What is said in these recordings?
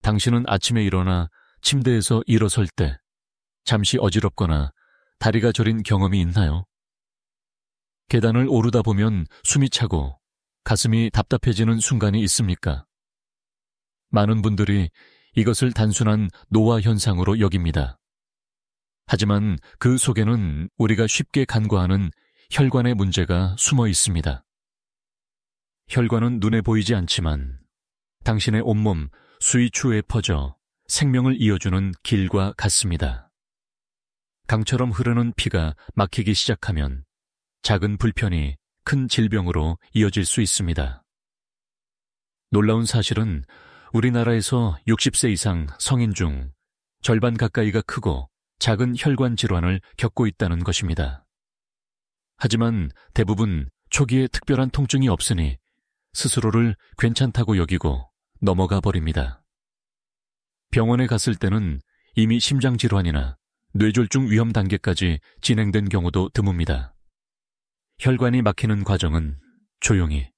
당신은 아침에 일어나 침대에서 일어설 때 잠시 어지럽거나 다리가 저린 경험이 있나요? 계단을 오르다 보면 숨이 차고 가슴이 답답해지는 순간이 있습니까? 많은 분들이 이것을 단순한 노화 현상으로 여깁니다. 하지만 그 속에는 우리가 쉽게 간과하는 혈관의 문제가 숨어 있습니다. 혈관은 눈에 보이지 않지만 당신의 온몸 수위추에 퍼져 생명을 이어주는 길과 같습니다. 강처럼 흐르는 피가 막히기 시작하면 작은 불편이 큰 질병으로 이어질 수 있습니다. 놀라운 사실은 우리나라에서 60세 이상 성인 중 절반 가까이가 크고 작은 혈관 질환을 겪고 있다는 것입니다. 하지만 대부분 초기에 특별한 통증이 없으니 스스로를 괜찮다고 여기고 넘어가 버립니다. 병원에 갔을 때는 이미 심장질환이나 뇌졸중 위험 단계까지 진행된 경우도 드뭅니다. 혈관이 막히는 과정은 조용히,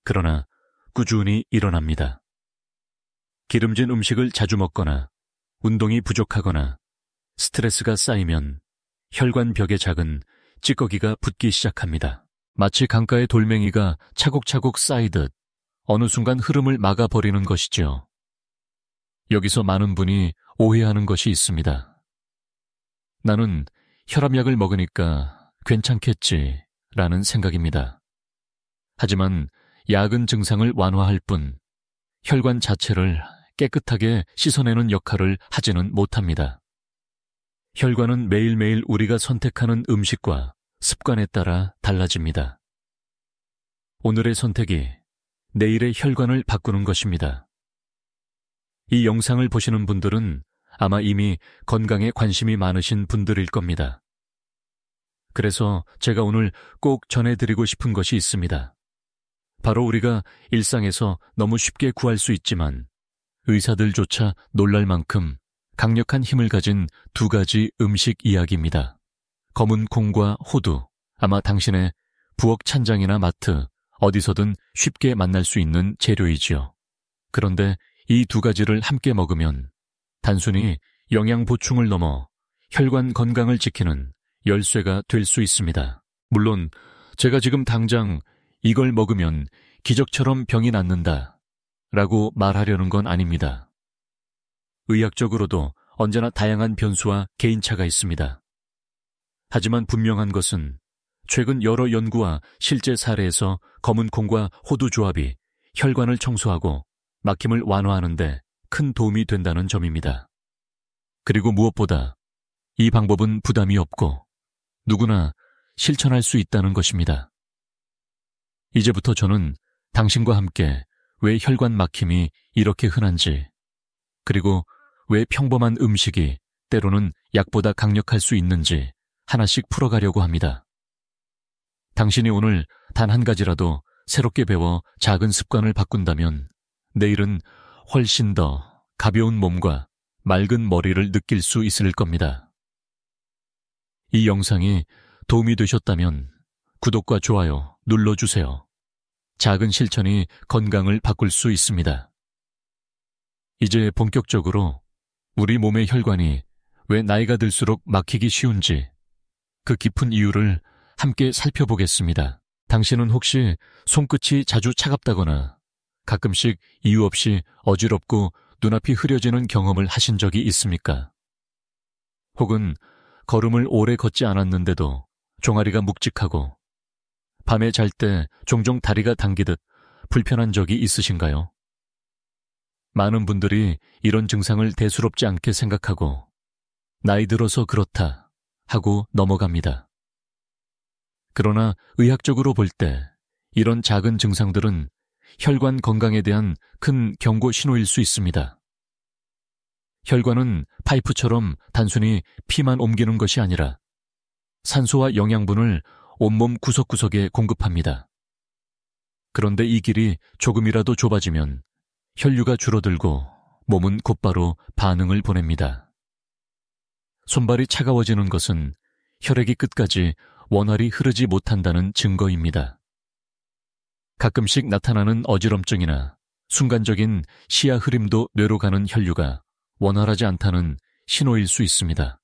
그러나 꾸준히 일어납니다. 기름진 음식을 자주 먹거나 운동이 부족하거나 스트레스가 쌓이면 혈관 벽에 작은 찌꺼기가 붙기 시작합니다. 마치 강가의 돌멩이가 차곡차곡 쌓이듯 어느 순간 흐름을 막아버리는 것이죠. 여기서 많은 분이 오해하는 것이 있습니다. 나는 혈압약을 먹으니까 괜찮겠지라는 생각입니다. 하지만 약은 증상을 완화할 뿐 혈관 자체를 깨끗하게 씻어내는 역할을 하지는 못합니다. 혈관은 매일매일 우리가 선택하는 음식과 습관에 따라 달라집니다. 오늘의 선택이 내일의 혈관을 바꾸는 것입니다. 이 영상을 보시는 분들은 아마 이미 건강에 관심이 많으신 분들일 겁니다. 그래서 제가 오늘 꼭 전해드리고 싶은 것이 있습니다. 바로 우리가 일상에서 너무 쉽게 구할 수 있지만 의사들조차 놀랄 만큼 강력한 힘을 가진 두 가지 음식 이야기입니다. 검은 콩과 호두, 아마 당신의 부엌 찬장이나 마트, 어디서든 쉽게 만날 수 있는 재료이지요. 그런데 이 두 가지를 함께 먹으면 단순히 영양 보충을 넘어 혈관 건강을 지키는 열쇠가 될 수 있습니다. 물론 제가 지금 당장 이걸 먹으면 기적처럼 병이 낫는다 라고 말하려는 건 아닙니다. 의학적으로도 언제나 다양한 변수와 개인차가 있습니다. 하지만 분명한 것은 최근 여러 연구와 실제 사례에서 검은 콩과 호두 조합이 혈관을 청소하고 막힘을 완화하는 데 큰 도움이 된다는 점입니다. 그리고 무엇보다 이 방법은 부담이 없고 누구나 실천할 수 있다는 것입니다. 이제부터 저는 당신과 함께 왜 혈관 막힘이 이렇게 흔한지, 그리고 왜 평범한 음식이 때로는 약보다 강력할 수 있는지 하나씩 풀어가려고 합니다. 당신이 오늘 단 한 가지라도 새롭게 배워 작은 습관을 바꾼다면 내일은 훨씬 더 가벼운 몸과 맑은 머리를 느낄 수 있을 겁니다. 이 영상이 도움이 되셨다면 구독과 좋아요 눌러주세요. 작은 실천이 건강을 바꿀 수 있습니다. 이제 본격적으로 우리 몸의 혈관이 왜 나이가 들수록 막히기 쉬운지 그 깊은 이유를 함께 살펴보겠습니다. 당신은 혹시 손끝이 자주 차갑다거나 가끔씩 이유 없이 어지럽고 눈앞이 흐려지는 경험을 하신 적이 있습니까? 혹은 걸음을 오래 걷지 않았는데도 종아리가 묵직하고 밤에 잘 때 종종 다리가 당기듯 불편한 적이 있으신가요? 많은 분들이 이런 증상을 대수롭지 않게 생각하고 나이 들어서 그렇다 하고 넘어갑니다. 그러나 의학적으로 볼 때 이런 작은 증상들은 혈관 건강에 대한 큰 경고 신호일 수 있습니다. 혈관은 파이프처럼 단순히 피만 옮기는 것이 아니라 산소와 영양분을 온몸 구석구석에 공급합니다. 그런데 이 길이 조금이라도 좁아지면 혈류가 줄어들고 몸은 곧바로 반응을 보냅니다. 손발이 차가워지는 것은 혈액이 끝까지 원활히 흐르지 못한다는 증거입니다. 가끔씩 나타나는 어지럼증이나 순간적인 시야 흐림도 뇌로 가는 혈류가 원활하지 않다는 신호일 수 있습니다.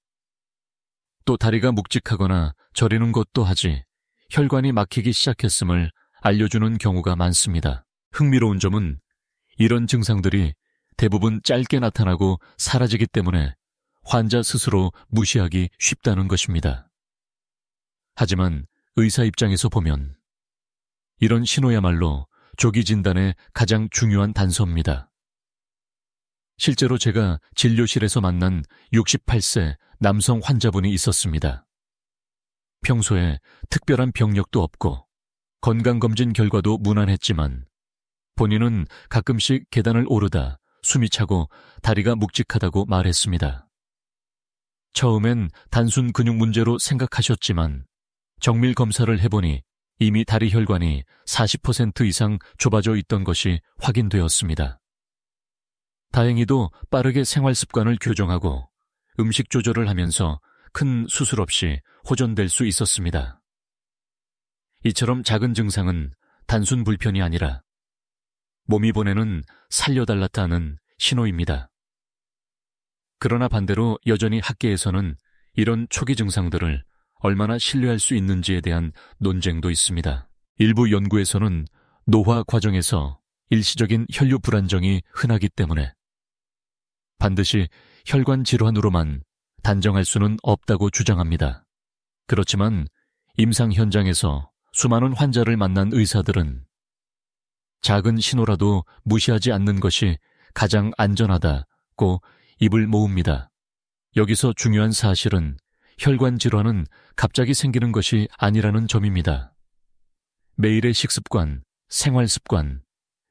또 다리가 묵직하거나 저리는 것도 하지 혈관이 막히기 시작했음을 알려주는 경우가 많습니다. 흥미로운 점은 이런 증상들이 대부분 짧게 나타나고 사라지기 때문에 환자 스스로 무시하기 쉽다는 것입니다. 하지만 의사 입장에서 보면 이런 신호야말로 조기 진단의 가장 중요한 단서입니다. 실제로 제가 진료실에서 만난 68세 남성 환자분이 있었습니다. 평소에 특별한 병력도 없고 건강검진 결과도 무난했지만 본인은 가끔씩 계단을 오르다 숨이 차고 다리가 묵직하다고 말했습니다. 처음엔 단순 근육 문제로 생각하셨지만 정밀 검사를 해보니 이미 다리 혈관이 40% 이상 좁아져 있던 것이 확인되었습니다. 다행히도 빠르게 생활 습관을 교정하고 음식 조절을 하면서 큰 수술 없이 호전될 수 있었습니다. 이처럼 작은 증상은 단순 불편이 아니라 몸이 보내는 살려달랐다는 신호입니다. 그러나 반대로 여전히 학계에서는 이런 초기 증상들을 얼마나 신뢰할 수 있는지에 대한 논쟁도 있습니다. 일부 연구에서는 노화 과정에서 일시적인 혈류 불안정이 흔하기 때문에 반드시 혈관 질환으로만 단정할 수는 없다고 주장합니다. 그렇지만 임상 현장에서 수많은 환자를 만난 의사들은 작은 신호라도 무시하지 않는 것이 가장 안전하다고 입을 모읍니다. 여기서 중요한 사실은 혈관 질환은 갑자기 생기는 것이 아니라는 점입니다. 매일의 식습관, 생활습관,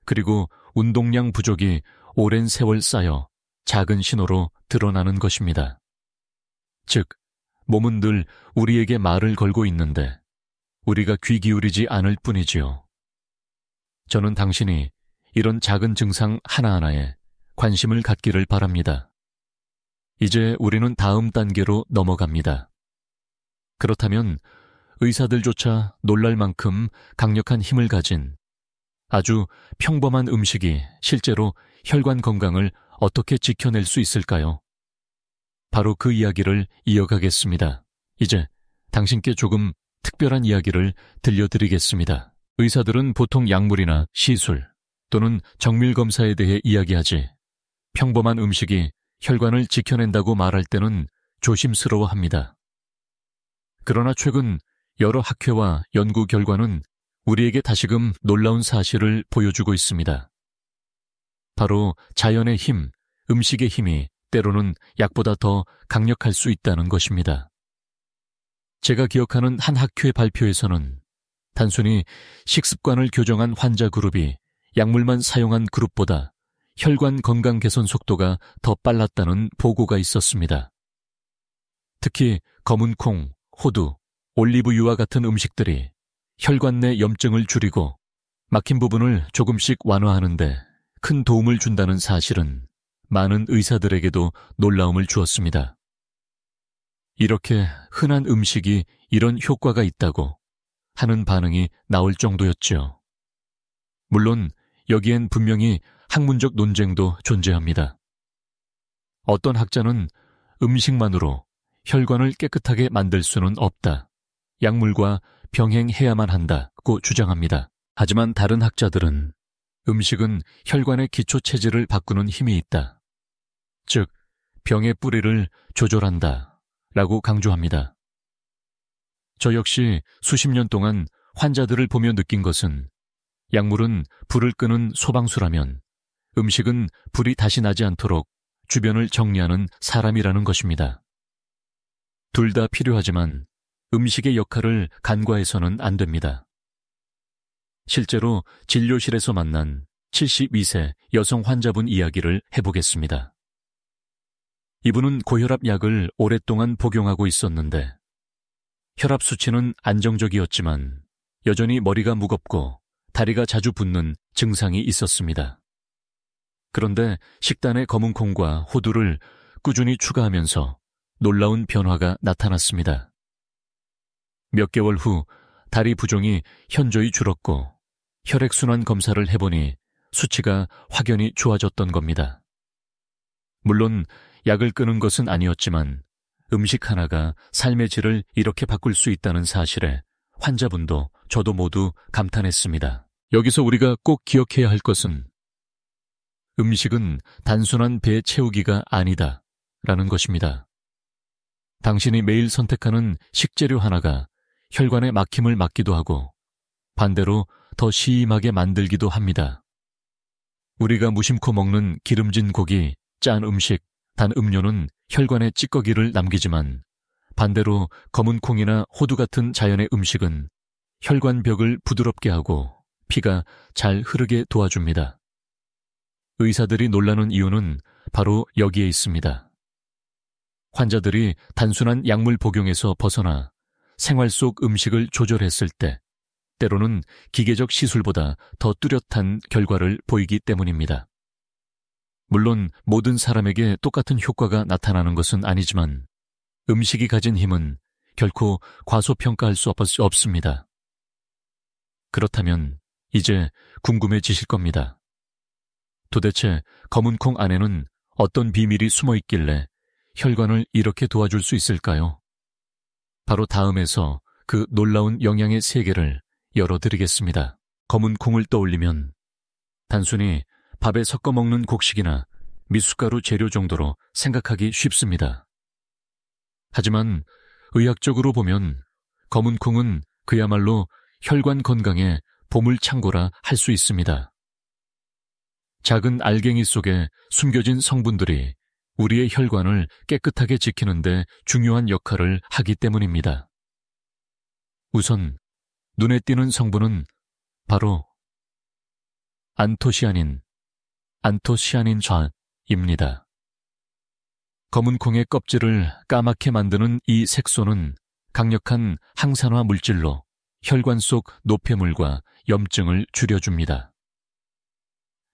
그리고 운동량 부족이 오랜 세월 쌓여 작은 신호로 드러나는 것입니다. 즉, 몸은 늘 우리에게 말을 걸고 있는데 우리가 귀 기울이지 않을 뿐이지요. 저는 당신이 이런 작은 증상 하나하나에 관심을 갖기를 바랍니다. 이제 우리는 다음 단계로 넘어갑니다. 그렇다면 의사들조차 놀랄 만큼 강력한 힘을 가진 아주 평범한 음식이 실제로 혈관 건강을 어떻게 지켜낼 수 있을까요? 바로 그 이야기를 이어가겠습니다. 이제 당신께 조금 특별한 이야기를 들려드리겠습니다. 의사들은 보통 약물이나 시술 또는 정밀 검사에 대해 이야기하지 평범한 음식이 혈관을 지켜낸다고 말할 때는 조심스러워합니다. 그러나 최근 여러 학회와 연구 결과는 우리에게 다시금 놀라운 사실을 보여주고 있습니다. 바로 자연의 힘, 음식의 힘이 때로는 약보다 더 강력할 수 있다는 것입니다. 제가 기억하는 한 학회 발표에서는 단순히 식습관을 교정한 환자 그룹이 약물만 사용한 그룹보다 혈관 건강 개선 속도가 더 빨랐다는 보고가 있었습니다. 특히 검은 콩, 호두, 올리브유와 같은 음식들이 혈관 내 염증을 줄이고 막힌 부분을 조금씩 완화하는 데 큰 도움을 준다는 사실은 많은 의사들에게도 놀라움을 주었습니다. 이렇게 흔한 음식이 이런 효과가 있다고 하는 반응이 나올 정도였죠. 물론 여기엔 분명히 학문적 논쟁도 존재합니다. 어떤 학자는 음식만으로 혈관을 깨끗하게 만들 수는 없다. 약물과 병행해야만 한다고 주장합니다. 하지만 다른 학자들은 음식은 혈관의 기초 체질을 바꾸는 힘이 있다. 즉, 병의 뿌리를 조절한다 라고 강조합니다. 저 역시 수십 년 동안 환자들을 보며 느낀 것은 약물은 불을 끄는 소방수라면 음식은 불이 다시 나지 않도록 주변을 정리하는 사람이라는 것입니다. 둘 다 필요하지만 음식의 역할을 간과해서는 안 됩니다. 실제로 진료실에서 만난 72세 여성 환자분 이야기를 해보겠습니다. 이분은 고혈압 약을 오랫동안 복용하고 있었는데 혈압 수치는 안정적이었지만 여전히 머리가 무겁고 다리가 자주 붓는 증상이 있었습니다. 그런데 식단에 검은 콩과 호두를 꾸준히 추가하면서 놀라운 변화가 나타났습니다. 몇 개월 후 다리 부종이 현저히 줄었고 혈액순환 검사를 해보니 수치가 확연히 좋아졌던 겁니다. 물론 약을 끊은 것은 아니었지만 음식 하나가 삶의 질을 이렇게 바꿀 수 있다는 사실에 환자분도 저도 모두 감탄했습니다. 여기서 우리가 꼭 기억해야 할 것은 음식은 단순한 배 채우기가 아니다 라는 것입니다. 당신이 매일 선택하는 식재료 하나가 혈관의 막힘을 막기도 하고 반대로 더 심하게 만들기도 합니다. 우리가 무심코 먹는 기름진 고기, 짠 음식, 단 음료는 혈관에 찌꺼기를 남기지만 반대로 검은 콩이나 호두 같은 자연의 음식은 혈관벽을 부드럽게 하고 피가 잘 흐르게 도와줍니다. 의사들이 놀라는 이유는 바로 여기에 있습니다. 환자들이 단순한 약물 복용에서 벗어나 생활 속 음식을 조절했을 때 때로는 기계적 시술보다 더 뚜렷한 결과를 보이기 때문입니다. 물론 모든 사람에게 똑같은 효과가 나타나는 것은 아니지만 음식이 가진 힘은 결코 과소평가할 수 없습니다. 그렇다면 이제 궁금해지실 겁니다. 도대체 검은 콩 안에는 어떤 비밀이 숨어 있길래 혈관을 이렇게 도와줄 수 있을까요? 바로 다음에서 그 놀라운 영양의 세계를 열어드리겠습니다. 검은 콩을 떠올리면 단순히 밥에 섞어 먹는 곡식이나 미숫가루 재료 정도로 생각하기 쉽습니다. 하지만 의학적으로 보면 검은 콩은 그야말로 혈관 건강의 보물창고라 할 수 있습니다. 작은 알갱이 속에 숨겨진 성분들이 우리의 혈관을 깨끗하게 지키는데 중요한 역할을 하기 때문입니다. 우선 눈에 띄는 성분은 바로 안토시아닌좌입니다. 검은 콩의 껍질을 까맣게 만드는 이 색소는 강력한 항산화 물질로 혈관 속 노폐물과 염증을 줄여줍니다.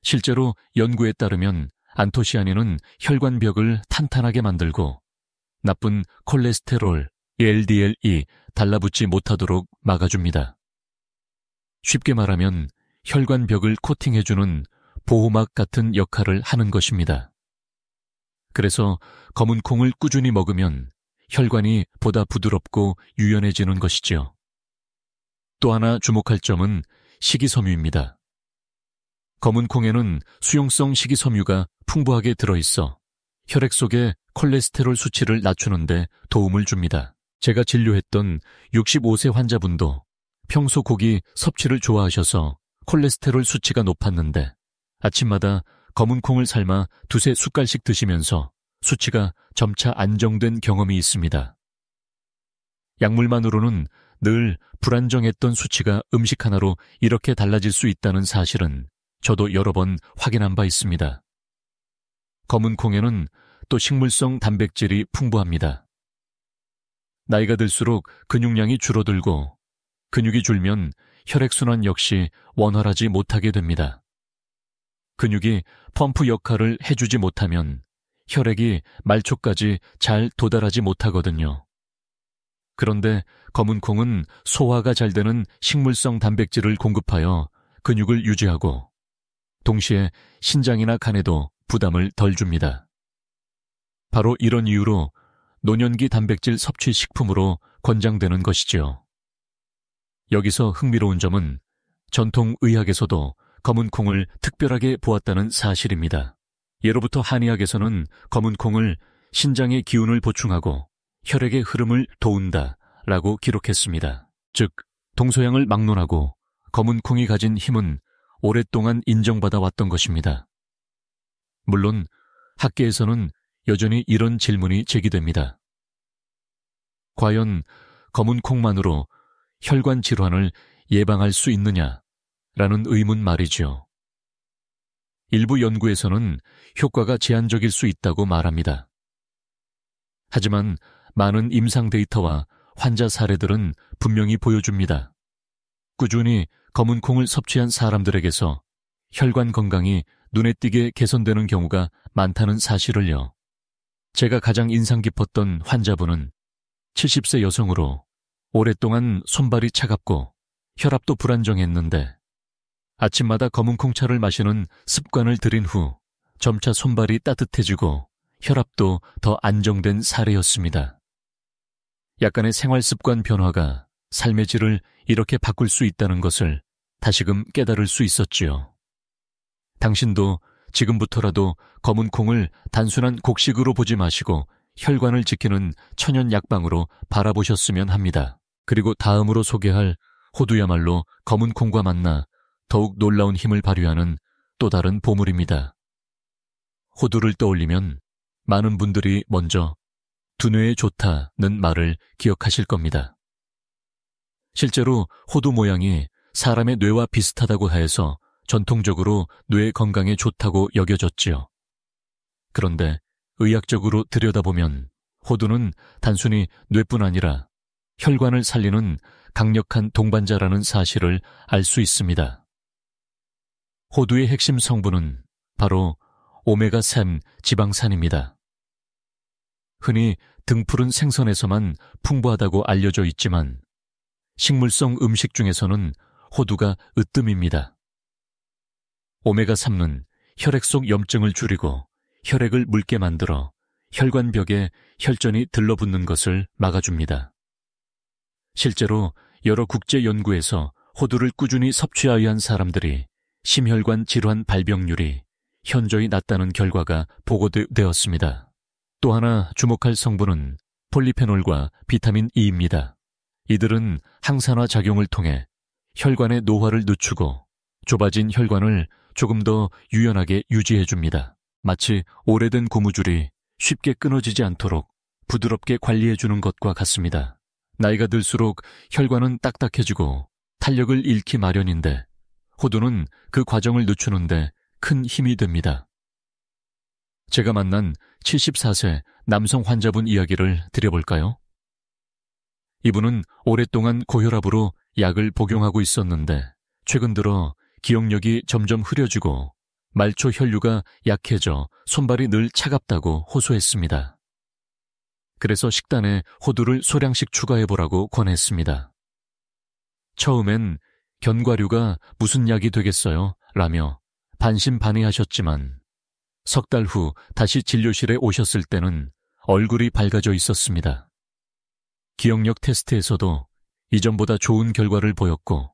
실제로 연구에 따르면 안토시아닌은 혈관벽을 탄탄하게 만들고 나쁜 콜레스테롤, LDL이 달라붙지 못하도록 막아줍니다. 쉽게 말하면 혈관벽을 코팅해주는 보호막 같은 역할을 하는 것입니다. 그래서 검은 콩을 꾸준히 먹으면 혈관이 보다 부드럽고 유연해지는 것이지요. 또 하나 주목할 점은 식이섬유입니다. 검은 콩에는 수용성 식이섬유가 풍부하게 들어있어 혈액 속의 콜레스테롤 수치를 낮추는 데 도움을 줍니다. 제가 진료했던 65세 환자분도 평소 고기 섭취를 좋아하셔서 콜레스테롤 수치가 높았는데 아침마다 검은 콩을 삶아 두세 숟갈씩 드시면서 수치가 점차 안정된 경험이 있습니다. 약물만으로는 늘 불안정했던 수치가 음식 하나로 이렇게 달라질 수 있다는 사실은 저도 여러 번 확인한 바 있습니다. 검은 콩에는 또 식물성 단백질이 풍부합니다. 나이가 들수록 근육량이 줄어들고 근육이 줄면 혈액순환 역시 원활하지 못하게 됩니다. 근육이 펌프 역할을 해주지 못하면 혈액이 말초까지 잘 도달하지 못하거든요. 그런데 검은 콩은 소화가 잘 되는 식물성 단백질을 공급하여 근육을 유지하고 동시에 신장이나 간에도 부담을 덜 줍니다. 바로 이런 이유로 노년기 단백질 섭취 식품으로 권장되는 것이지요. 여기서 흥미로운 점은 전통 의학에서도 검은 콩을 특별하게 보았다는 사실입니다. 예로부터 한의학에서는 검은 콩을 신장의 기운을 보충하고 혈액의 흐름을 도운다라고 기록했습니다. 즉, 동서양을 막론하고 검은 콩이 가진 힘은 오랫동안 인정받아 왔던 것입니다. 물론 학계에서는 여전히 이런 질문이 제기됩니다. 과연 검은 콩만으로 혈관 질환을 예방할 수 있느냐라는 의문 말이죠. 일부 연구에서는 효과가 제한적일 수 있다고 말합니다. 하지만 많은 임상 데이터와 환자 사례들은 분명히 보여줍니다. 꾸준히 검은 콩을 섭취한 사람들에게서 혈관 건강이 눈에 띄게 개선되는 경우가 많다는 사실을요. 제가 가장 인상 깊었던 환자분은 70세 여성으로 오랫동안 손발이 차갑고 혈압도 불안정했는데 아침마다 검은 콩차를 마시는 습관을 들인 후 점차 손발이 따뜻해지고 혈압도 더 안정된 사례였습니다. 약간의 생활 습관 변화가 삶의 질을 이렇게 바꿀 수 있다는 것을 다시금 깨달을 수 있었지요. 당신도 지금부터라도 검은 콩을 단순한 곡식으로 보지 마시고 혈관을 지키는 천연 약방으로 바라보셨으면 합니다. 그리고 다음으로 소개할 호두야말로 검은 콩과 만나 더욱 놀라운 힘을 발휘하는 또 다른 보물입니다. 호두를 떠올리면 많은 분들이 먼저 두뇌에 좋다는 말을 기억하실 겁니다. 실제로 호두 모양이 사람의 뇌와 비슷하다고 해서 전통적으로 뇌 건강에 좋다고 여겨졌지요. 그런데 의학적으로 들여다보면 호두는 단순히 뇌뿐 아니라 혈관을 살리는 강력한 동반자라는 사실을 알 수 있습니다. 호두의 핵심 성분은 바로 오메가3 지방산입니다. 흔히 등푸른 생선에서만 풍부하다고 알려져 있지만 식물성 음식 중에서는 호두가 으뜸입니다. 오메가3는 혈액 속 염증을 줄이고 혈액을 묽게 만들어 혈관벽에 혈전이 들러붙는 것을 막아줍니다. 실제로 여러 국제 연구에서 호두를 꾸준히 섭취하여 한 사람들이 심혈관 질환 발병률이 현저히 낮다는 결과가 보고되었습니다. 또 하나 주목할 성분은 폴리페놀과 비타민 E입니다. 이들은 항산화 작용을 통해 혈관의 노화를 늦추고 좁아진 혈관을 조금 더 유연하게 유지해줍니다. 마치 오래된 고무줄이 쉽게 끊어지지 않도록 부드럽게 관리해주는 것과 같습니다. 나이가 들수록 혈관은 딱딱해지고 탄력을 잃기 마련인데 호두는 그 과정을 늦추는데 큰 힘이 됩니다. 제가 만난 74세 남성 환자분 이야기를 드려볼까요? 이분은 오랫동안 고혈압으로 약을 복용하고 있었는데 최근 들어 기억력이 점점 흐려지고 말초 혈류가 약해져 손발이 늘 차갑다고 호소했습니다. 그래서 식단에 호두를 소량씩 추가해보라고 권했습니다. 처음엔 견과류가 무슨 약이 되겠어요? 라며 반신반의하셨지만 석 달 후 다시 진료실에 오셨을 때는 얼굴이 밝아져 있었습니다. 기억력 테스트에서도 이전보다 좋은 결과를 보였고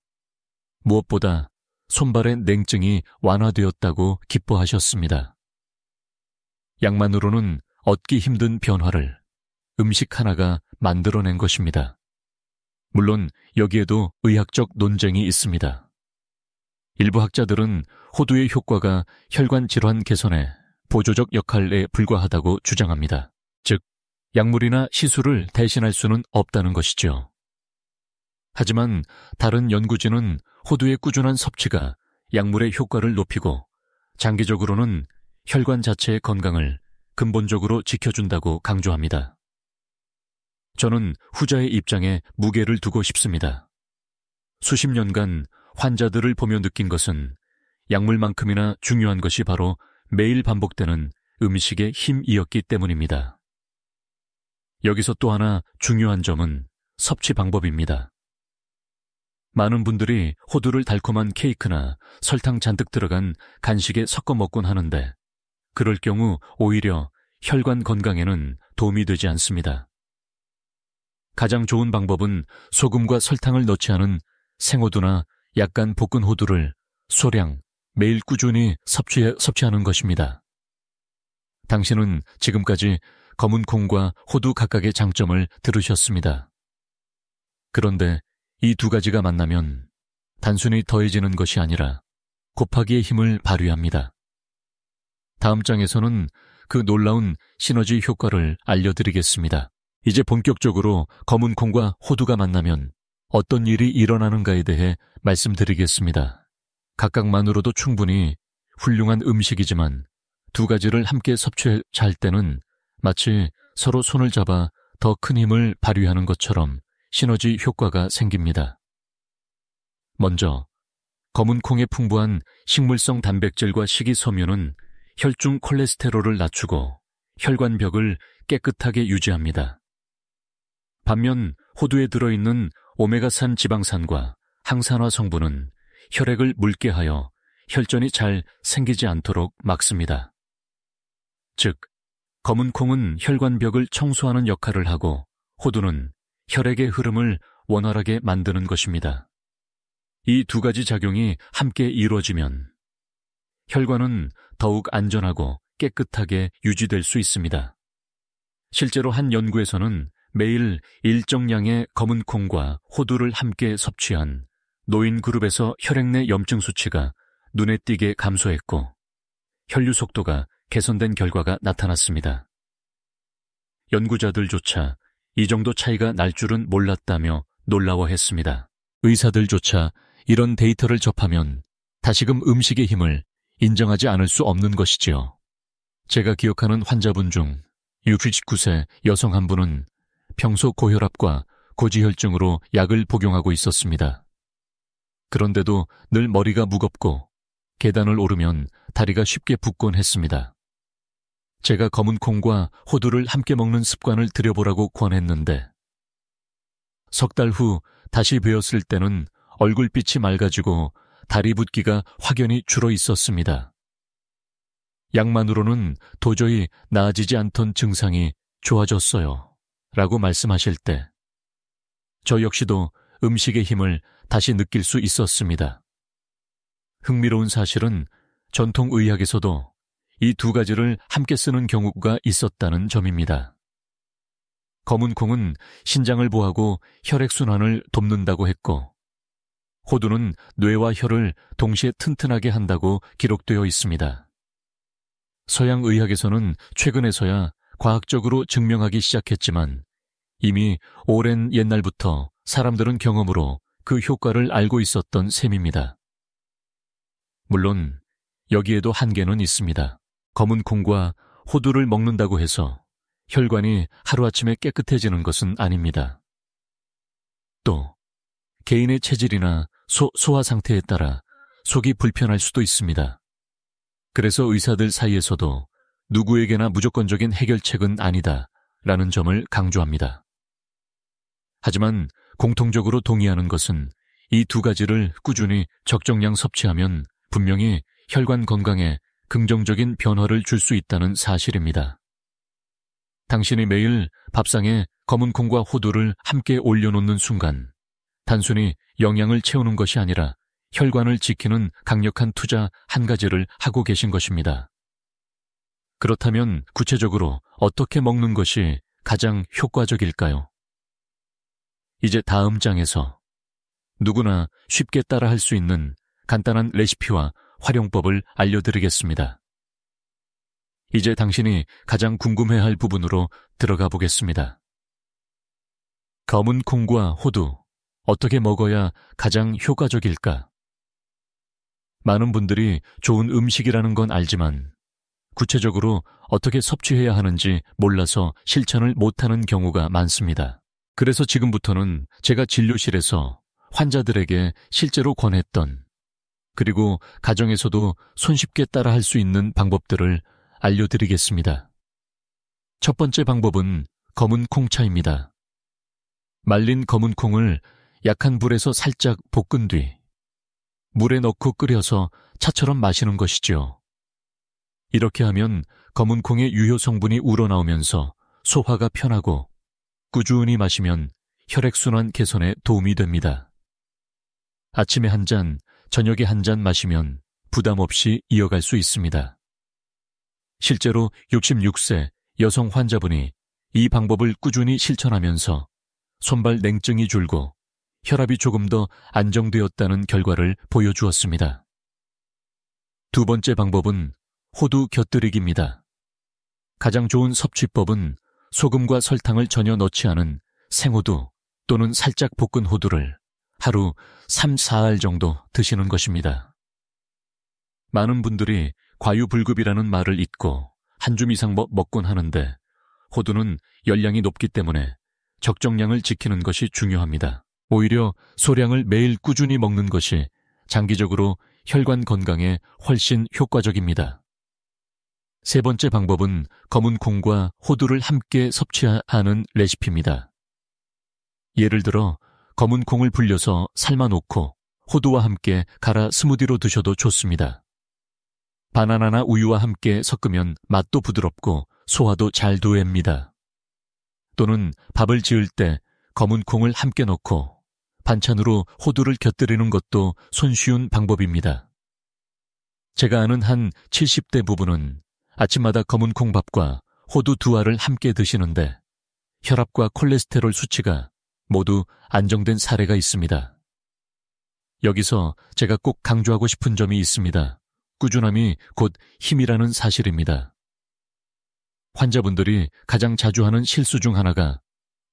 무엇보다 손발의 냉증이 완화되었다고 기뻐하셨습니다. 약만으로는 얻기 힘든 변화를 음식 하나가 만들어낸 것입니다. 물론 여기에도 의학적 논쟁이 있습니다. 일부 학자들은 호두의 효과가 혈관 질환 개선에 보조적 역할에 불과하다고 주장합니다. 즉, 약물이나 시술을 대신할 수는 없다는 것이죠. 하지만 다른 연구진은 호두의 꾸준한 섭취가 약물의 효과를 높이고 장기적으로는 혈관 자체의 건강을 근본적으로 지켜준다고 강조합니다. 저는 후자의 입장에 무게를 두고 싶습니다. 수십 년간 환자들을 보며 느낀 것은 약물만큼이나 중요한 것이 바로 매일 반복되는 음식의 힘이었기 때문입니다. 여기서 또 하나 중요한 점은 섭취 방법입니다. 많은 분들이 호두를 달콤한 케이크나 설탕 잔뜩 들어간 간식에 섞어 먹곤 하는데 그럴 경우 오히려 혈관 건강에는 도움이 되지 않습니다. 가장 좋은 방법은 소금과 설탕을 넣지 않은 생호두나 약간 볶은 호두를 소량 매일 꾸준히 섭취하는 것입니다. 당신은 지금까지 검은 콩과 호두 각각의 장점을 들으셨습니다. 그런데 이 두 가지가 만나면 단순히 더해지는 것이 아니라 곱하기의 힘을 발휘합니다. 다음 장에서는 그 놀라운 시너지 효과를 알려드리겠습니다. 이제 본격적으로 검은 콩과 호두가 만나면 어떤 일이 일어나는가에 대해 말씀드리겠습니다. 각각만으로도 충분히 훌륭한 음식이지만 두 가지를 함께 섭취할 때는 마치 서로 손을 잡아 더 큰 힘을 발휘하는 것처럼 시너지 효과가 생깁니다. 먼저 검은 콩에 풍부한 식물성 단백질과 식이섬유는 혈중 콜레스테롤을 낮추고 혈관벽을 깨끗하게 유지합니다. 반면 호두에 들어있는 오메가3 지방산과 항산화 성분은 혈액을 묽게 하여 혈전이 잘 생기지 않도록 막습니다. 즉, 검은 콩은 혈관벽을 청소하는 역할을 하고 호두는 혈액의 흐름을 원활하게 만드는 것입니다. 이 두 가지 작용이 함께 이루어지면 혈관은 더욱 안전하고 깨끗하게 유지될 수 있습니다. 실제로 한 연구에서는 매일 일정량의 검은 콩과 호두를 함께 섭취한 노인 그룹에서 혈액 내 염증 수치가 눈에 띄게 감소했고 혈류 속도가 개선된 결과가 나타났습니다. 연구자들조차 이 정도 차이가 날 줄은 몰랐다며 놀라워했습니다. 의사들조차 이런 데이터를 접하면 다시금 음식의 힘을 인정하지 않을 수 없는 것이지요. 제가 기억하는 환자분 중 69세 여성 한 분은 평소 고혈압과 고지혈증으로 약을 복용하고 있었습니다. 그런데도 늘 머리가 무겁고 계단을 오르면 다리가 쉽게 붓곤 했습니다. 제가 검은 콩과 호두를 함께 먹는 습관을 들여보라고 권했는데 석 달 후 다시 뵈었을 때는 얼굴빛이 맑아지고 다리 붓기가 확연히 줄어 있었습니다. 약만으로는 도저히 나아지지 않던 증상이 좋아졌어요. 라고 말씀하실 때 저 역시도 음식의 힘을 다시 느낄 수 있었습니다. 흥미로운 사실은 전통의학에서도 이 두 가지를 함께 쓰는 경우가 있었다는 점입니다. 검은 콩은 신장을 보호하고 혈액순환을 돕는다고 했고 호두는 뇌와 혈을 동시에 튼튼하게 한다고 기록되어 있습니다. 서양 의학에서는 최근에서야 과학적으로 증명하기 시작했지만 이미 오랜 옛날부터 사람들은 경험으로 그 효과를 알고 있었던 셈입니다. 물론 여기에도 한계는 있습니다. 검은 콩과 호두를 먹는다고 해서 혈관이 하루아침에 깨끗해지는 것은 아닙니다. 또 개인의 체질이나 소화 상태에 따라 속이 불편할 수도 있습니다. 그래서 의사들 사이에서도 누구에게나 무조건적인 해결책은 아니다라는 점을 강조합니다. 하지만 공통적으로 동의하는 것은 이 두 가지를 꾸준히 적정량 섭취하면 분명히 혈관 건강에 긍정적인 변화를 줄 수 있다는 사실입니다. 당신이 매일 밥상에 검은 콩과 호두를 함께 올려놓는 순간 단순히 영양을 채우는 것이 아니라 혈관을 지키는 강력한 투자 한 가지를 하고 계신 것입니다. 그렇다면 구체적으로 어떻게 먹는 것이 가장 효과적일까요? 이제 다음 장에서 누구나 쉽게 따라할 수 있는 간단한 레시피와 활용법을 알려드리겠습니다. 이제 당신이 가장 궁금해할 부분으로 들어가 보겠습니다. 검은 콩과 호두, 어떻게 먹어야 가장 효과적일까? 많은 분들이 좋은 음식이라는 건 알지만 구체적으로 어떻게 섭취해야 하는지 몰라서 실천을 못하는 경우가 많습니다. 그래서 지금부터는 제가 진료실에서 환자들에게 실제로 권했던 그리고 가정에서도 손쉽게 따라할 수 있는 방법들을 알려드리겠습니다. 첫 번째 방법은 검은 콩차입니다. 말린 검은 콩을 약한 불에서 살짝 볶은 뒤 물에 넣고 끓여서 차처럼 마시는 것이죠. 이렇게 하면 검은 콩의 유효 성분이 우러나오면서 소화가 편하고 꾸준히 마시면 혈액순환 개선에 도움이 됩니다. 아침에 한 잔, 저녁에 한 잔 마시면 부담 없이 이어갈 수 있습니다. 실제로 66세 여성 환자분이 이 방법을 꾸준히 실천하면서 손발 냉증이 줄고 혈압이 조금 더 안정되었다는 결과를 보여주었습니다. 두 번째 방법은 호두 곁들이기입니다. 가장 좋은 섭취법은 소금과 설탕을 전혀 넣지 않은 생호두 또는 살짝 볶은 호두를 하루 3, 4알 정도 드시는 것입니다. 많은 분들이 과유불급이라는 말을 잊고 한 줌 이상 먹곤 하는데 호두는 열량이 높기 때문에 적정량을 지키는 것이 중요합니다. 오히려 소량을 매일 꾸준히 먹는 것이 장기적으로 혈관 건강에 훨씬 효과적입니다. 세 번째 방법은 검은 콩과 호두를 함께 섭취하는 레시피입니다. 예를 들어 검은 콩을 불려서 삶아 놓고 호두와 함께 갈아 스무디로 드셔도 좋습니다. 바나나나 우유와 함께 섞으면 맛도 부드럽고 소화도 잘 됩니다. 또는 밥을 지을 때 검은 콩을 함께 넣고 반찬으로 호두를 곁들이는 것도 손쉬운 방법입니다. 제가 아는 한 70대 부부는 아침마다 검은 콩밥과 호두 2알을 함께 드시는데 혈압과 콜레스테롤 수치가 모두 안정된 사례가 있습니다. 여기서 제가 꼭 강조하고 싶은 점이 있습니다. 꾸준함이 곧 힘이라는 사실입니다. 환자분들이 가장 자주 하는 실수 중 하나가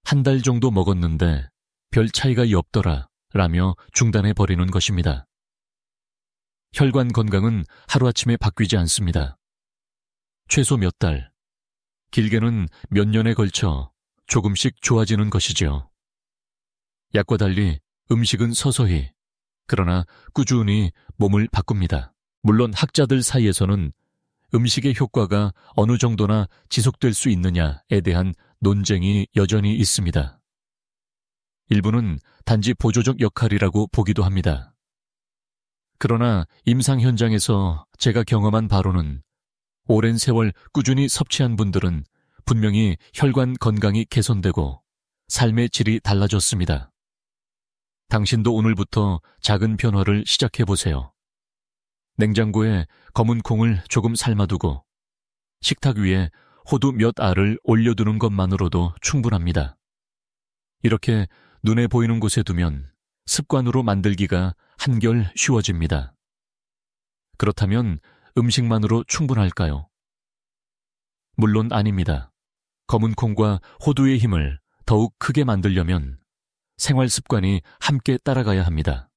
한 달 정도 먹었는데 별 차이가 없더라 라며 중단해 버리는 것입니다. 혈관 건강은 하루아침에 바뀌지 않습니다. 최소 몇 달, 길게는 몇 년에 걸쳐 조금씩 좋아지는 것이지요. 약과 달리 음식은 서서히, 그러나 꾸준히 몸을 바꿉니다. 물론 학자들 사이에서는 음식의 효과가 어느 정도나 지속될 수 있느냐에 대한 논쟁이 여전히 있습니다. 일부는 단지 보조적 역할이라고 보기도 합니다. 그러나 임상 현장에서 제가 경험한 바로는 오랜 세월 꾸준히 섭취한 분들은 분명히 혈관 건강이 개선되고 삶의 질이 달라졌습니다. 당신도 오늘부터 작은 변화를 시작해보세요. 냉장고에 검은 콩을 조금 삶아두고 식탁 위에 호두 몇 알을 올려두는 것만으로도 충분합니다. 이렇게 눈에 보이는 곳에 두면 습관으로 만들기가 한결 쉬워집니다. 그렇다면 음식만으로 충분할까요? 물론 아닙니다. 검은 콩과 호두의 힘을 더욱 크게 만들려면 생활 습관이 함께 따라가야 합니다.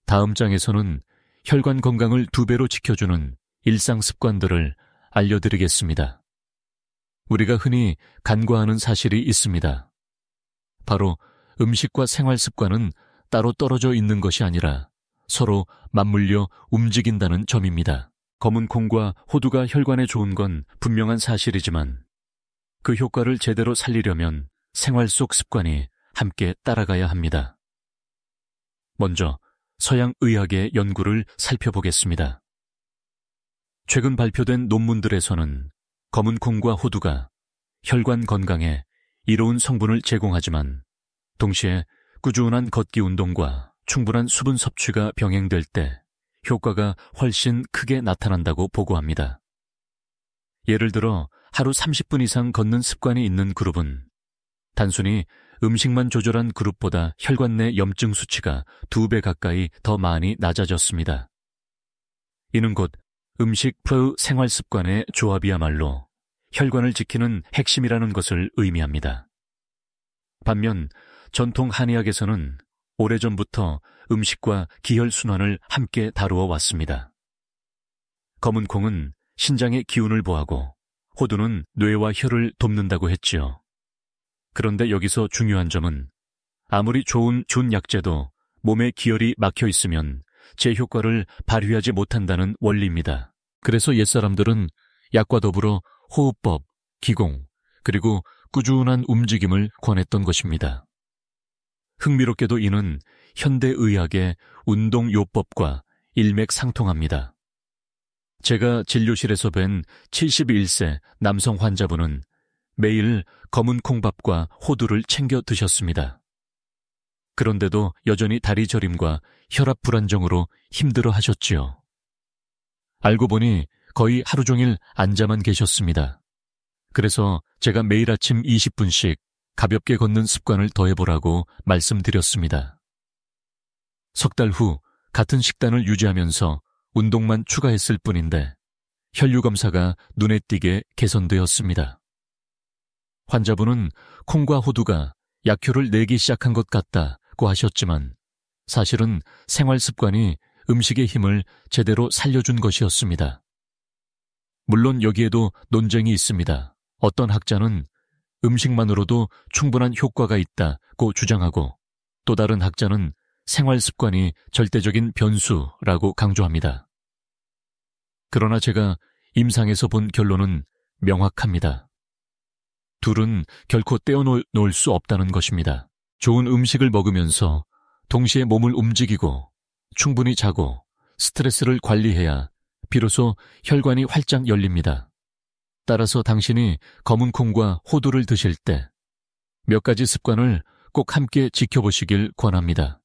다음 장에서는 혈관 건강을 2배로 지켜주는 일상 습관들을 알려드리겠습니다. 우리가 흔히 간과하는 사실이 있습니다. 바로 음식과 생활 습관은 따로 떨어져 있는 것이 아니라 서로 맞물려 움직인다는 점입니다. 검은 콩과 호두가 혈관에 좋은 건 분명한 사실이지만 그 효과를 제대로 살리려면 생활 속 습관이 함께 따라가야 합니다. 먼저 서양 의학의 연구를 살펴보겠습니다. 최근 발표된 논문들에서는 검은 콩과 호두가 혈관 건강에 이로운 성분을 제공하지만 동시에 꾸준한 걷기 운동과 충분한 수분 섭취가 병행될 때 효과가 훨씬 크게 나타난다고 보고합니다. 예를 들어 하루 30분 이상 걷는 습관이 있는 그룹은 단순히 음식만 조절한 그룹보다 혈관 내 염증 수치가 2배 가까이 더 많이 낮아졌습니다. 이는 곧 음식 플러스 생활 습관의 조합이야말로 혈관을 지키는 핵심이라는 것을 의미합니다. 반면 전통 한의학에서는 오래전부터 음식과 기혈순환을 함께 다루어 왔습니다. 검은 콩은 신장의 기운을 보하고 호두는 뇌와 혈을 돕는다고 했지요. 그런데 여기서 중요한 점은 아무리 좋은 준약제도 몸에 기혈이 막혀 있으면 제 효과를 발휘하지 못한다는 원리입니다. 그래서 옛사람들은 약과 더불어 호흡법, 기공, 그리고 꾸준한 움직임을 권했던 것입니다. 흥미롭게도 이는 현대의학의 운동요법과 일맥상통합니다. 제가 진료실에서 뵌 71세 남성 환자분은 매일 검은 콩밥과 호두를 챙겨 드셨습니다. 그런데도 여전히 다리 저림과 혈압 불안정으로 힘들어 하셨지요. 알고 보니 거의 하루 종일 앉아만 계셨습니다. 그래서 제가 매일 아침 20분씩 가볍게 걷는 습관을 더해보라고 말씀드렸습니다. 석 달 후 같은 식단을 유지하면서 운동만 추가했을 뿐인데 혈류검사가 눈에 띄게 개선되었습니다. 환자분은 콩과 호두가 약효를 내기 시작한 것 같다고 하셨지만 사실은 생활 습관이 음식의 힘을 제대로 살려준 것이었습니다. 물론 여기에도 논쟁이 있습니다. 어떤 학자는 음식만으로도 충분한 효과가 있다고 주장하고 또 다른 학자는 생활 습관이 절대적인 변수라고 강조합니다. 그러나 제가 임상에서 본 결론은 명확합니다. 둘은 결코 떼어놓을 수 없다는 것입니다. 좋은 음식을 먹으면서 동시에 몸을 움직이고 충분히 자고 스트레스를 관리해야 비로소 혈관이 활짝 열립니다. 따라서 당신이 검은 콩과 호두를 드실 때 몇 가지 습관을 꼭 함께 지켜보시길 권합니다.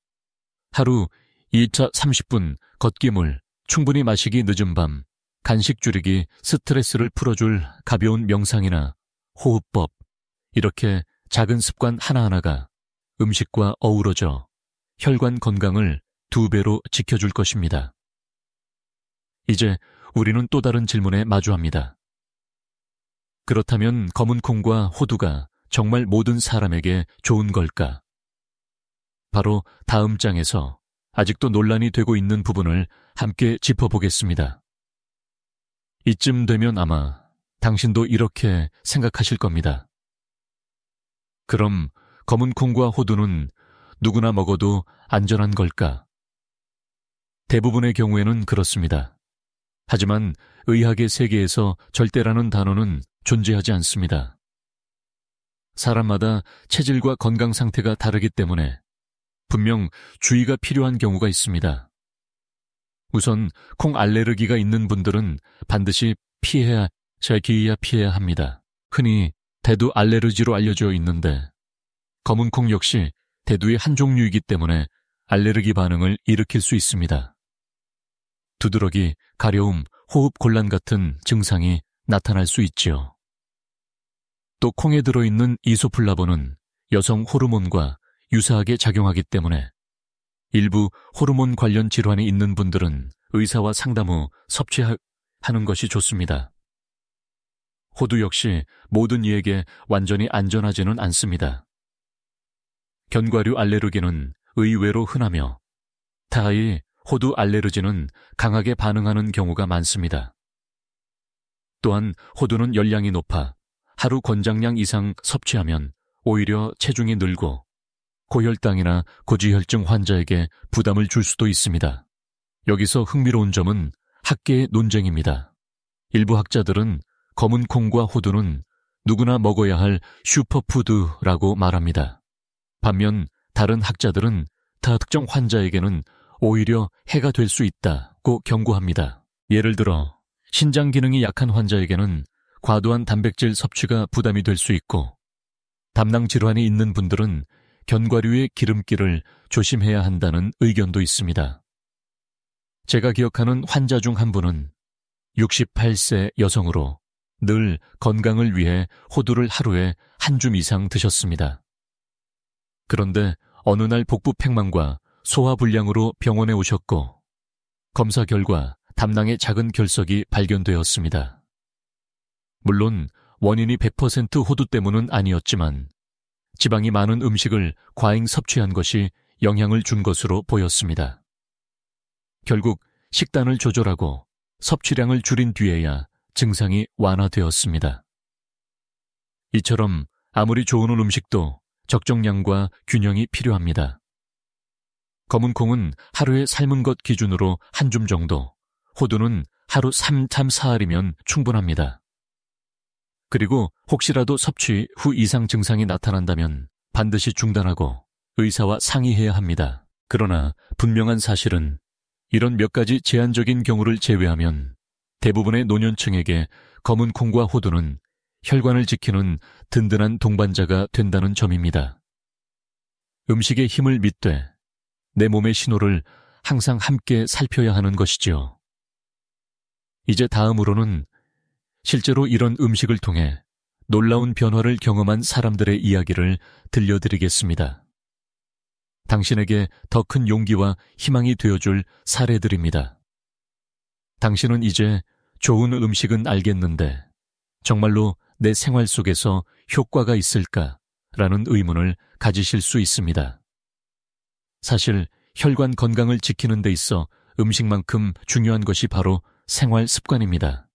하루 2차 30분 걷기물, 충분히 마시기 늦은 밤, 간식 줄이기, 스트레스를 풀어줄 가벼운 명상이나 호흡법, 이렇게 작은 습관 하나하나가 음식과 어우러져 혈관 건강을 2배로 지켜줄 것입니다. 이제 우리는 또 다른 질문에 마주합니다. 그렇다면 검은 콩과 호두가 정말 모든 사람에게 좋은 걸까? 바로 다음 장에서 아직도 논란이 되고 있는 부분을 함께 짚어보겠습니다. 이쯤 되면 아마 당신도 이렇게 생각하실 겁니다. 그럼 검은 콩과 호두는 누구나 먹어도 안전한 걸까? 대부분의 경우에는 그렇습니다. 하지만 의학의 세계에서 절대라는 단어는 존재하지 않습니다. 사람마다 체질과 건강 상태가 다르기 때문에 분명 주의가 필요한 경우가 있습니다. 우선 콩 알레르기가 있는 분들은 반드시 피해야 합니다. 흔히 대두 알레르기로 알려져 있는데 검은 콩 역시 대두의 한 종류이기 때문에 알레르기 반응을 일으킬 수 있습니다. 두드러기, 가려움, 호흡 곤란 같은 증상이 나타날 수 있지요. 또 콩에 들어있는 이소플라본은 여성 호르몬과 유사하게 작용하기 때문에 일부 호르몬 관련 질환이 있는 분들은 의사와 상담 후 섭취하는 것이 좋습니다. 호두 역시 모든 이에게 완전히 안전하지는 않습니다. 견과류 알레르기는 의외로 흔하며 타이 호두 알레르기는 강하게 반응하는 경우가 많습니다. 또한 호두는 열량이 높아 하루 권장량 이상 섭취하면 오히려 체중이 늘고 고혈당이나 고지혈증 환자에게 부담을 줄 수도 있습니다. 여기서 흥미로운 점은 학계의 논쟁입니다. 일부 학자들은 검은 콩과 호두는 누구나 먹어야 할 슈퍼푸드라고 말합니다. 반면 다른 학자들은 특정 환자에게는 오히려 해가 될 수 있다고 경고합니다. 예를 들어 신장 기능이 약한 환자에게는 과도한 단백질 섭취가 부담이 될 수 있고 담낭 질환이 있는 분들은 견과류의 기름기를 조심해야 한다는 의견도 있습니다. 제가 기억하는 환자 중 한 분은 68세 여성으로 늘 건강을 위해 호두를 하루에 한 줌 이상 드셨습니다. 그런데 어느 날 복부 팽만과 소화불량으로 병원에 오셨고 검사 결과 담낭에 작은 결석이 발견되었습니다. 물론 원인이 100% 호두 때문은 아니었지만 지방이 많은 음식을 과잉 섭취한 것이 영향을 준 것으로 보였습니다. 결국 식단을 조절하고 섭취량을 줄인 뒤에야 증상이 완화되었습니다. 이처럼 아무리 좋은 음식도 적정량과 균형이 필요합니다. 검은 콩은 하루에 삶은 것 기준으로 한 줌 정도, 호두는 하루 3참 사알이면 충분합니다. 그리고 혹시라도 섭취 후 이상 증상이 나타난다면 반드시 중단하고 의사와 상의해야 합니다. 그러나 분명한 사실은 이런 몇 가지 제한적인 경우를 제외하면 대부분의 노년층에게 검은 콩과 호두는 혈관을 지키는 든든한 동반자가 된다는 점입니다. 음식의 힘을 믿되 내 몸의 신호를 항상 함께 살펴야 하는 것이지요. 이제 다음으로는 실제로 이런 음식을 통해 놀라운 변화를 경험한 사람들의 이야기를 들려드리겠습니다. 당신에게 더 큰 용기와 희망이 되어줄 사례들입니다. 당신은 이제 좋은 음식은 알겠는데 정말로 내 생활 속에서 효과가 있을까라는 의문을 가지실 수 있습니다. 사실 혈관 건강을 지키는 데 있어 음식만큼 중요한 것이 바로 생활 습관입니다.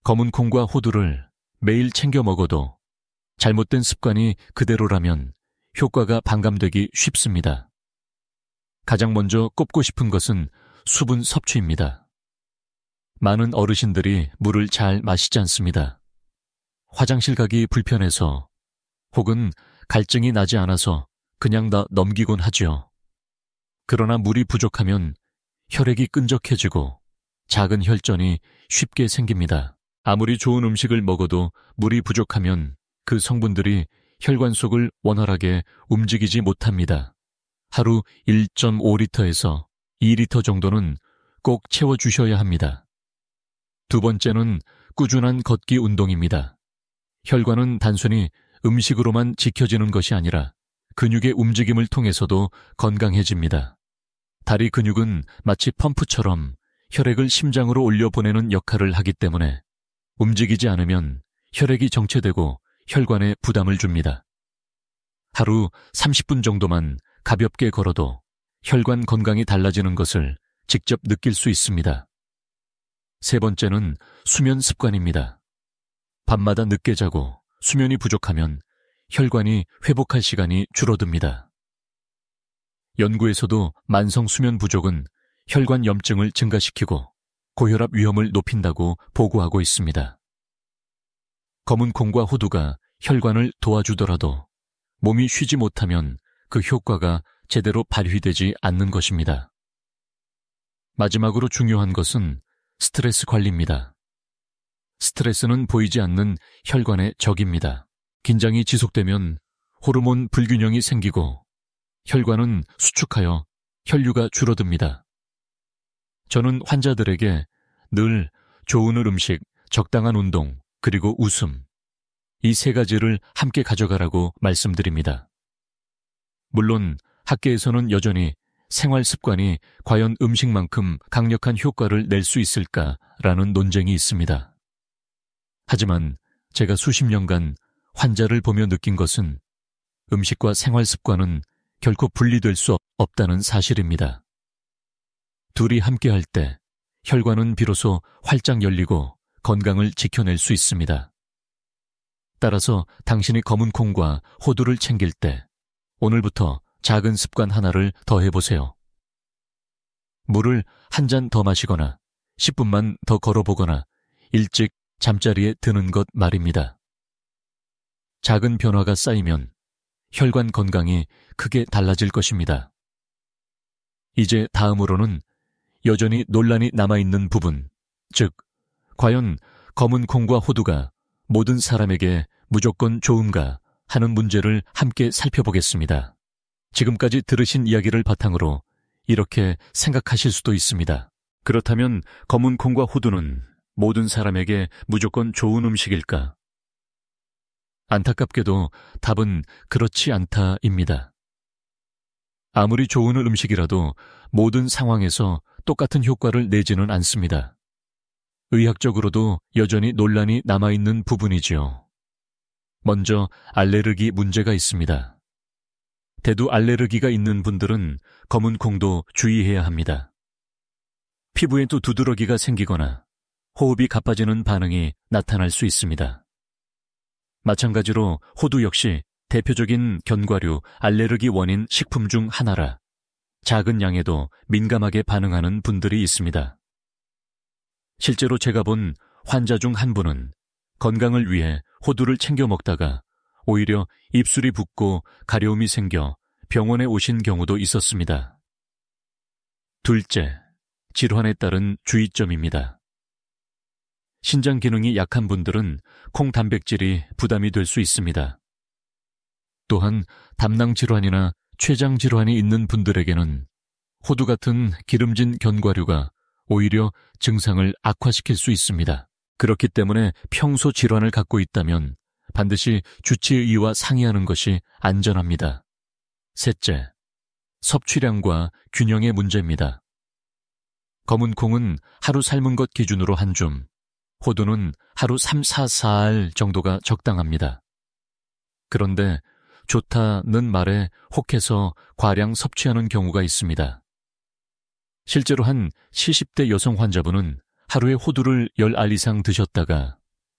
검은 콩과 호두를 매일 챙겨 먹어도 잘못된 습관이 그대로라면 효과가 반감되기 쉽습니다. 가장 먼저 꼽고 싶은 것은 수분 섭취입니다. 많은 어르신들이 물을 잘 마시지 않습니다. 화장실 가기 불편해서 혹은 갈증이 나지 않아서 그냥 다 넘기곤 하지요. 그러나 물이 부족하면 혈액이 끈적해지고 작은 혈전이 쉽게 생깁니다. 아무리 좋은 음식을 먹어도 물이 부족하면 그 성분들이 혈관 속을 원활하게 움직이지 못합니다. 하루 1.5리터에서 2리터 정도는 꼭 채워주셔야 합니다. 두 번째는 꾸준한 걷기 운동입니다. 혈관은 단순히 음식으로만 지켜지는 것이 아니라 근육의 움직임을 통해서도 건강해집니다. 다리 근육은 마치 펌프처럼 혈액을 심장으로 올려보내는 역할을 하기 때문에 움직이지 않으면 혈액이 정체되고 혈관에 부담을 줍니다. 하루 30분 정도만 가볍게 걸어도 혈관 건강이 달라지는 것을 직접 느낄 수 있습니다. 세 번째는 수면 습관입니다. 밤마다 늦게 자고 수면이 부족하면 혈관이 회복할 시간이 줄어듭니다. 연구에서도 만성 수면 부족은 혈관 염증을 증가시키고 고혈압 위험을 높인다고 보고하고 있습니다. 검은 콩과 호두가 혈관을 도와주더라도 몸이 쉬지 못하면 그 효과가 제대로 발휘되지 않는 것입니다. 마지막으로 중요한 것은 스트레스 관리입니다. 스트레스는 보이지 않는 혈관의 적입니다. 긴장이 지속되면 호르몬 불균형이 생기고 혈관은 수축하여 혈류가 줄어듭니다. 저는 환자들에게 늘 좋은 음식, 적당한 운동, 그리고 웃음, 이 세 가지를 함께 가져가라고 말씀드립니다. 물론 학계에서는 여전히 생활 습관이 과연 음식만큼 강력한 효과를 낼 수 있을까라는 논쟁이 있습니다. 하지만 제가 수십 년간 환자를 보며 느낀 것은 음식과 생활 습관은 결코 분리될 수 없다는 사실입니다. 둘이 함께할 때 혈관은 비로소 활짝 열리고 건강을 지켜낼 수 있습니다. 따라서 당신이 검은 콩과 호두를 챙길 때 오늘부터 작은 습관 하나를 더해보세요. 물을 한 잔 더 마시거나 10분만 더 걸어보거나 일찍 잠자리에 드는 것 말입니다. 작은 변화가 쌓이면 혈관 건강이 크게 달라질 것입니다. 이제 다음으로는 여전히 논란이 남아있는 부분, 즉 과연 검은 콩과 호두가 모든 사람에게 무조건 좋은가 하는 문제를 함께 살펴보겠습니다. 지금까지 들으신 이야기를 바탕으로 이렇게 생각하실 수도 있습니다. 그렇다면 검은 콩과 호두는 모든 사람에게 무조건 좋은 음식일까? 안타깝게도 답은 그렇지 않다입니다. 아무리 좋은 음식이라도 모든 상황에서 똑같은 효과를 내지는 않습니다. 의학적으로도 여전히 논란이 남아있는 부분이지요. 먼저 알레르기 문제가 있습니다. 대두 알레르기가 있는 분들은 검은 콩도 주의해야 합니다. 피부에도 두드러기가 생기거나 호흡이 가빠지는 반응이 나타날 수 있습니다. 마찬가지로 호두 역시 대표적인 견과류 알레르기 원인 식품 중 하나라 작은 양에도 민감하게 반응하는 분들이 있습니다. 실제로 제가 본 환자 중 한 분은 건강을 위해 호두를 챙겨 먹다가 오히려 입술이 붓고 가려움이 생겨 병원에 오신 경우도 있었습니다. 둘째, 질환에 따른 주의점입니다. 신장 기능이 약한 분들은 콩 단백질이 부담이 될 수 있습니다. 또한 담낭 질환이나 췌장 질환이 있는 분들에게는 호두 같은 기름진 견과류가 오히려 증상을 악화시킬 수 있습니다. 그렇기 때문에 평소 질환을 갖고 있다면 반드시 주치의와 상의하는 것이 안전합니다. 셋째, 섭취량과 균형의 문제입니다. 검은 콩은 하루 삶은 것 기준으로 한 줌, 호두는 하루 3-4알 정도가 적당합니다. 그런데 좋다는 말에 혹해서 과량 섭취하는 경우가 있습니다. 실제로 한 70대 여성 환자분은 하루에 호두를 10알 이상 드셨다가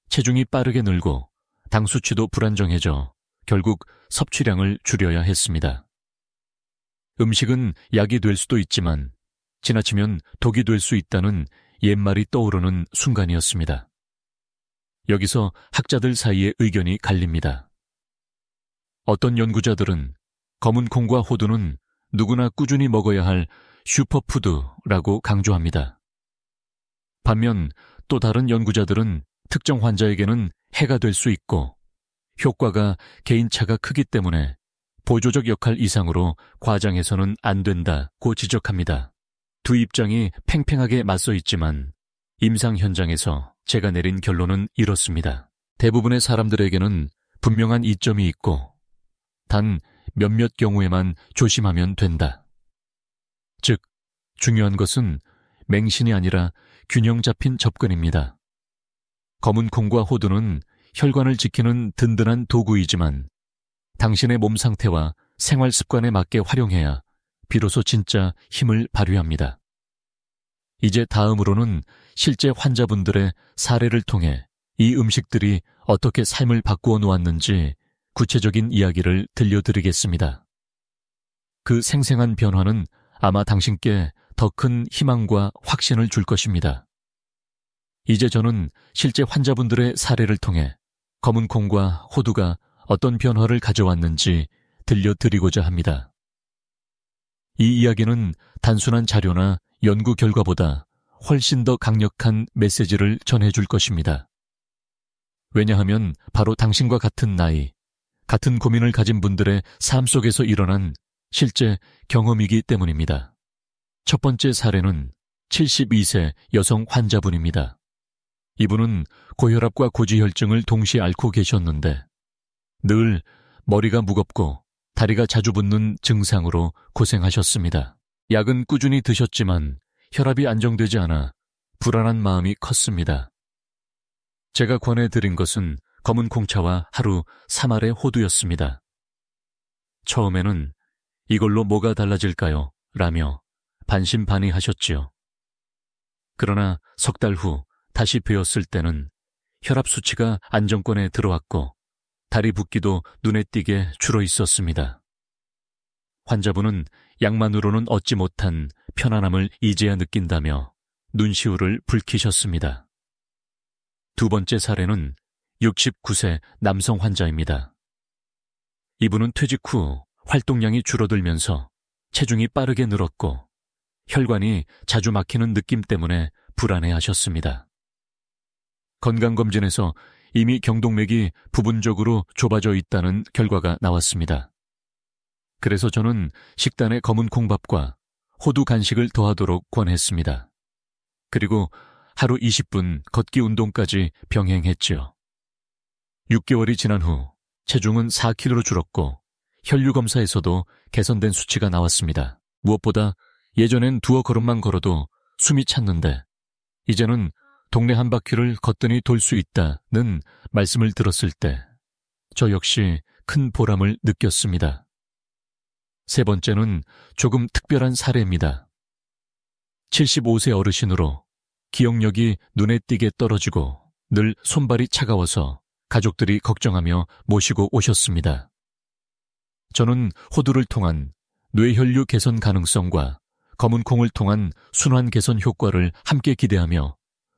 체중이 빠르게 늘고 당 수치도 불안정해져 결국 섭취량을 줄여야 했습니다. 음식은 약이 될 수도 있지만 지나치면 독이 될 수 있다는 옛말이 떠오르는 순간이었습니다. 여기서 학자들 사이에 의견이 갈립니다. 어떤 연구자들은 검은 콩과 호두는 누구나 꾸준히 먹어야 할 슈퍼푸드라고 강조합니다. 반면 또 다른 연구자들은 특정 환자에게는 해가 될 수 있고 효과가 개인차가 크기 때문에 보조적 역할 이상으로 과장해서는 안 된다고 지적합니다. 두 입장이 팽팽하게 맞서 있지만 임상 현장에서 제가 내린 결론은 이렇습니다. 대부분의 사람들에게는 분명한 이점이 있고 단 몇몇 경우에만 조심하면 된다. 즉, 중요한 것은 맹신이 아니라 균형 잡힌 접근입니다. 검은 콩과 호두는 혈관을 지키는 든든한 도구이지만 당신의 몸 상태와 생활 습관에 맞게 활용해야 비로소 진짜 힘을 발휘합니다. 이제 다음으로는 실제 환자분들의 사례를 통해 이 음식들이 어떻게 삶을 바꾸어 놓았는지 구체적인 이야기를 들려드리겠습니다. 그 생생한 변화는 아마 당신께 더 큰 희망과 확신을 줄 것입니다. 이제 저는 실제 환자분들의 사례를 통해 검은 콩과 호두가 어떤 변화를 가져왔는지 들려드리고자 합니다. 이 이야기는 단순한 자료나 연구 결과보다 훨씬 더 강력한 메시지를 전해줄 것입니다. 왜냐하면 바로 당신과 같은 나이, 같은 고민을 가진 분들의 삶 속에서 일어난 실제 경험이기 때문입니다. 첫 번째 사례는 72세 여성 환자분입니다. 이분은 고혈압과 고지혈증을 동시에 앓고 계셨는데 늘 머리가 무겁고 다리가 자주 붓는 증상으로 고생하셨습니다. 약은 꾸준히 드셨지만 혈압이 안정되지 않아 불안한 마음이 컸습니다. 제가 권해드린 것은 검은 콩차와 하루 3알의 호두였습니다. 처음에는 이걸로 뭐가 달라질까요? 라며 반신반의하셨지요. 그러나 석 달 후 다시 뵈었을 때는 혈압 수치가 안정권에 들어왔고 다리 붓기도 눈에 띄게 줄어 있었습니다. 환자분은 약만으로는 얻지 못한 편안함을 이제야 느낀다며 눈시울을 붉히셨습니다. 두 번째 사례는 69세 남성 환자입니다. 이분은 퇴직 후 활동량이 줄어들면서 체중이 빠르게 늘었고 혈관이 자주 막히는 느낌 때문에 불안해하셨습니다. 건강검진에서 이미 경동맥이 부분적으로 좁아져 있다는 결과가 나왔습니다. 그래서 저는 식단에 검은 콩밥과 호두 간식을 더하도록 권했습니다. 그리고 하루 20분 걷기 운동까지 병행했지요. 6개월이 지난 후 체중은 4kg로 줄었고 혈류검사에서도 개선된 수치가 나왔습니다. 무엇보다 예전엔 두어 걸음만 걸어도 숨이 찼는데 이제는 동네 한 바퀴를 걷더니 돌 수 있다는 말씀을 들었을 때 저 역시 큰 보람을 느꼈습니다. 세 번째는 조금 특별한 사례입니다. 75세 어르신으로 기억력이 눈에 띄게 떨어지고 늘 손발이 차가워서 가족들이 걱정하며 모시고 오셨습니다. 저는 호두를 통한 뇌혈류 개선 가능성과 검은 콩을 통한 순환 개선 효과를 함께 기대하며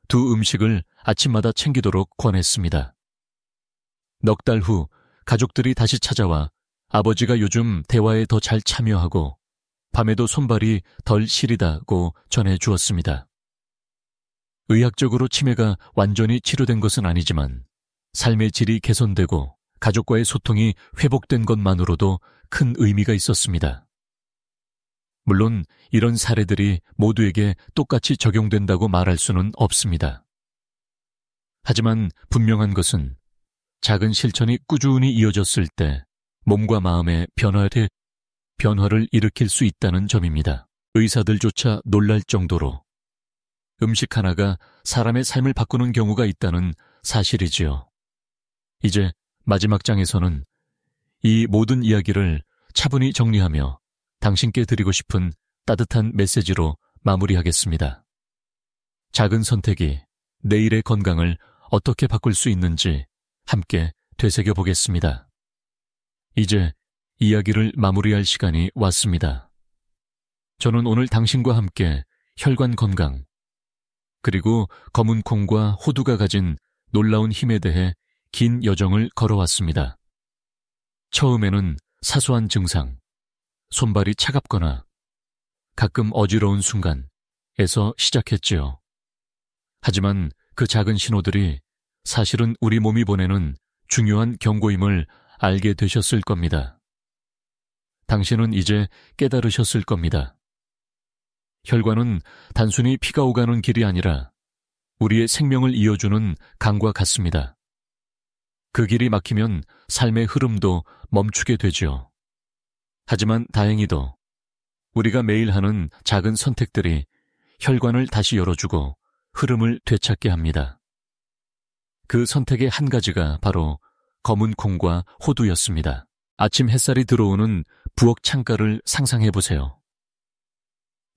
두 음식을 아침마다 챙기도록 권했습니다. 넉 달 후 가족들이 다시 찾아와 아버지가 요즘 대화에 더 잘 참여하고 밤에도 손발이 덜 시리다고 전해 주었습니다. 의학적으로 치매가 완전히 치료된 것은 아니지만 삶의 질이 개선되고 가족과의 소통이 회복된 것만으로도 큰 의미가 있었습니다. 물론 이런 사례들이 모두에게 똑같이 적용된다고 말할 수는 없습니다. 하지만 분명한 것은 작은 실천이 꾸준히 이어졌을 때 몸과 마음의 변화를 일으킬 수 있다는 점입니다. 의사들조차 놀랄 정도로 음식 하나가 사람의 삶을 바꾸는 경우가 있다는 사실이지요. 이제 마지막 장에서는 이 모든 이야기를 차분히 정리하며 당신께 드리고 싶은 따뜻한 메시지로 마무리하겠습니다. 작은 선택이 내일의 건강을 어떻게 바꿀 수 있는지 함께 되새겨 보겠습니다. 이제 이야기를 마무리할 시간이 왔습니다. 저는 오늘 당신과 함께 혈관 건강, 그리고 검은 콩과 호두가 가진 놀라운 힘에 대해 긴 여정을 걸어왔습니다. 처음에는 사소한 증상, 손발이 차갑거나 가끔 어지러운 순간에서 시작했지요. 하지만 그 작은 신호들이 사실은 우리 몸이 보내는 중요한 경고임을 알게 되셨을 겁니다. 당신은 이제 깨달으셨을 겁니다. 혈관은 단순히 피가 오가는 길이 아니라 우리의 생명을 이어주는 강과 같습니다. 그 길이 막히면 삶의 흐름도 멈추게 되지요. 하지만 다행히도 우리가 매일 하는 작은 선택들이 혈관을 다시 열어주고 흐름을 되찾게 합니다. 그 선택의 한 가지가 바로 검은 콩과 호두였습니다. 아침 햇살이 들어오는 부엌 창가를 상상해보세요.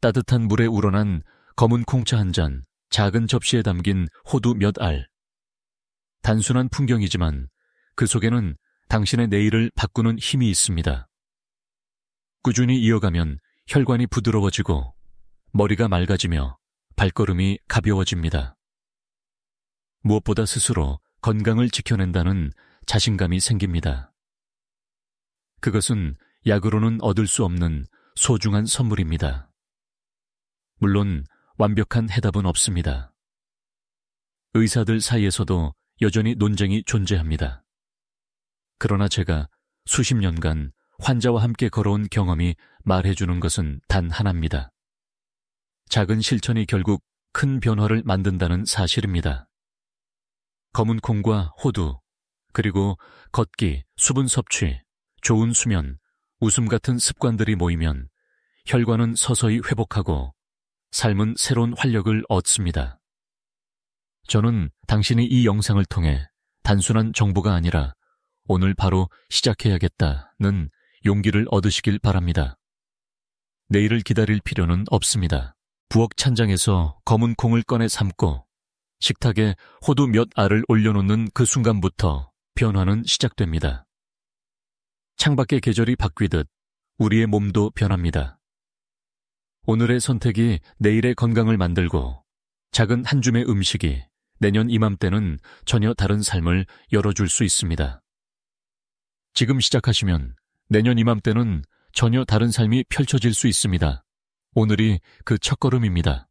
따뜻한 물에 우러난 검은 콩차 한 잔, 작은 접시에 담긴 호두 몇 알. 단순한 풍경이지만 그 속에는 당신의 내일을 바꾸는 힘이 있습니다. 꾸준히 이어가면 혈관이 부드러워지고 머리가 맑아지며 발걸음이 가벼워집니다. 무엇보다 스스로 건강을 지켜낸다는 자신감이 생깁니다. 그것은 약으로는 얻을 수 없는 소중한 선물입니다. 물론 완벽한 해답은 없습니다. 의사들 사이에서도 여전히 논쟁이 존재합니다. 그러나 제가 수십 년간 환자와 함께 걸어온 경험이 말해주는 것은 단 하나입니다. 작은 실천이 결국 큰 변화를 만든다는 사실입니다. 검은 콩과 호두, 그리고 걷기, 수분 섭취, 좋은 수면, 웃음 같은 습관들이 모이면 혈관은 서서히 회복하고 삶은 새로운 활력을 얻습니다. 저는 당신이 이 영상을 통해 단순한 정보가 아니라 오늘 바로 시작해야겠다는 용기를 얻으시길 바랍니다. 내일을 기다릴 필요는 없습니다. 부엌 찬장에서 검은 콩을 꺼내 삶고 식탁에 호두 몇 알을 올려놓는 그 순간부터 변화는 시작됩니다. 창밖의 계절이 바뀌듯 우리의 몸도 변합니다. 오늘의 선택이 내일의 건강을 만들고 작은 한 줌의 음식이 내년 이맘때는 전혀 다른 삶을 열어줄 수 있습니다. 지금 시작하시면 내년 이맘때는 전혀 다른 삶이 펼쳐질 수 있습니다. 오늘이 그 첫걸음입니다.